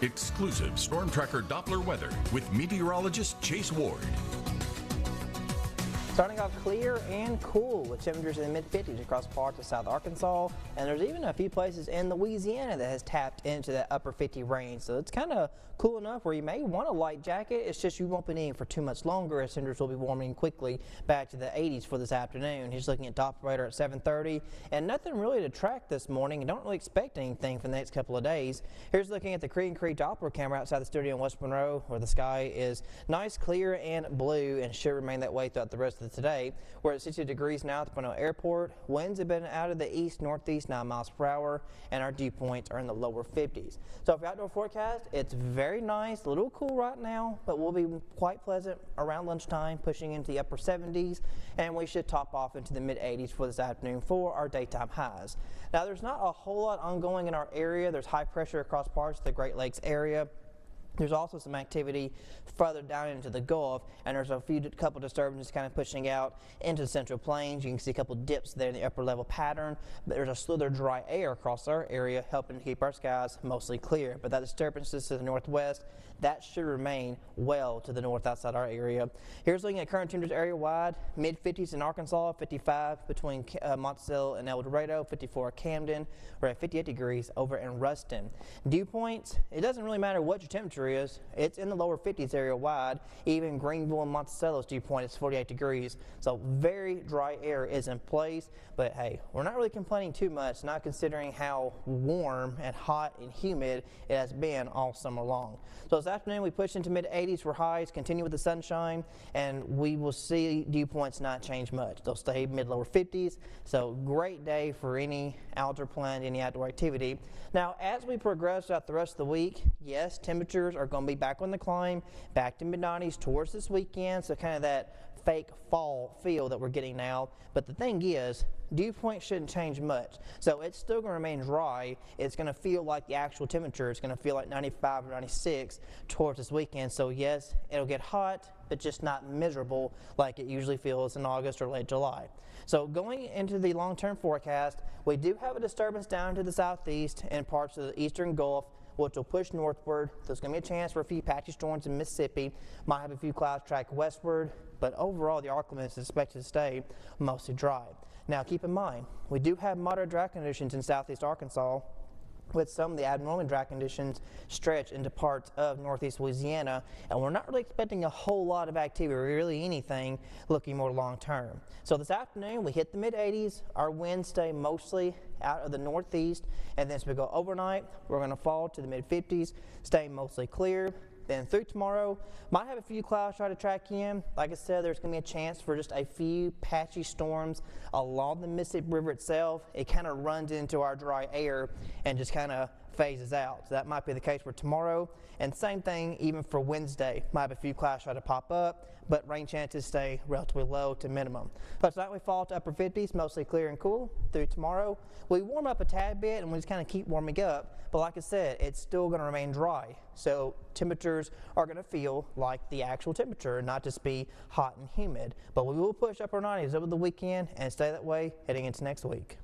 Exclusive Storm Tracker Doppler weather with meteorologist Chase Ward. Starting off clear and cool with temperatures in the mid-50s across parts of South Arkansas, and there's even a few places in Louisiana that has tapped into that upper 50 range. So it's kind of cool enough where you may want a light jacket. It's just you won't be needing for too much longer as temperatures will be warming quickly back to the 80s for this afternoon. He's looking at Doppler radar at 7:30, and nothing really to track this morning. You don't really expect anything for the next couple of days. Here's looking at the Creek and Creek Doppler camera outside the studio in West Monroe, where the sky is nice, clear, and blue, and should remain that way throughout the rest of today. We're at 60 degrees now at the Monroe Airport. Winds have been out of the east-northeast 9 miles per hour, and our dew points are in the lower 50s. So for your outdoor forecast, it's very nice, a little cool right now, but will be quite pleasant around lunchtime, pushing into the upper 70s, and we should top off into the mid-80s for this afternoon for our daytime highs. Now, there's not a whole lot ongoing in our area. There's high pressure across parts of the Great Lakes area. There's also some activity further down into the Gulf, and there's a couple disturbances kind of pushing out into the Central Plains. You can see a couple dips there in the upper level pattern, but there's a slither dry air across our area helping to keep our skies mostly clear. But that disturbance to the northwest, that should remain well to the north outside our area. Here's looking at current temperatures area-wide, mid-50s in Arkansas, 55 between Monticello and El Dorado, 54 at Camden. We're at 58 degrees over in Ruston. Dew points, it doesn't really matter what your temperature is. It's in the lower 50s area wide. Even Greenville and Monticello's dew point is 48 degrees. So very dry air is in place, but hey, we're not really complaining too much, not considering how warm and hot and humid it has been all summer long. So this afternoon we push into mid-80s for highs, continue with the sunshine, and we will see dew points not change much. They'll stay mid-lower 50s, so great day for any outdoor planned, any outdoor activity. Now, as we progress throughout the rest of the week, yes, temperatures are going to be back on the climb, back to mid-90s towards this weekend, so kind of that fake fall feel that we're getting now. But the thing is, dew point shouldn't change much, so it's still going to remain dry. It's going to feel like the actual temperature. It's going to feel like 95 or 96 towards this weekend. So yes, it'll get hot, but just not miserable like it usually feels in August or late July. So going into the long-term forecast, we do have a disturbance down to the southeast and parts of the eastern Gulf, which will push northward. There's going to be a chance for a few patchy storms in Mississippi. Might have a few clouds track westward, but overall the ArkLaMiss is expected to stay mostly dry. Now keep in mind, we do have moderate drought conditions in southeast Arkansas, with some of the abnormally dry conditions stretch into parts of northeast Louisiana, and we're not really expecting a whole lot of activity, or really anything, looking more long term. So this afternoon we hit the mid-80s, our winds stay mostly out of the northeast, and then as we go overnight, we're going to fall to the mid-50s, staying mostly clear. Then through tomorrow, might have a few clouds try to track in. Like I said, there's going to be a chance for just a few patchy storms along the Mississippi River itself. It kind of runs into our dry air and just kind of phases out. So that might be the case for tomorrow. And same thing even for Wednesday. Might have a few clouds try to pop up, but rain chances stay relatively low to minimum. But tonight we fall to upper 50s, mostly clear and cool. Through tomorrow, we warm up a tad bit and we just kind of keep warming up. But like I said, it's still going to remain dry. So temperatures are going to feel like the actual temperature, not just be hot and humid. But we will push upper 90s over the weekend and stay that way heading into next week.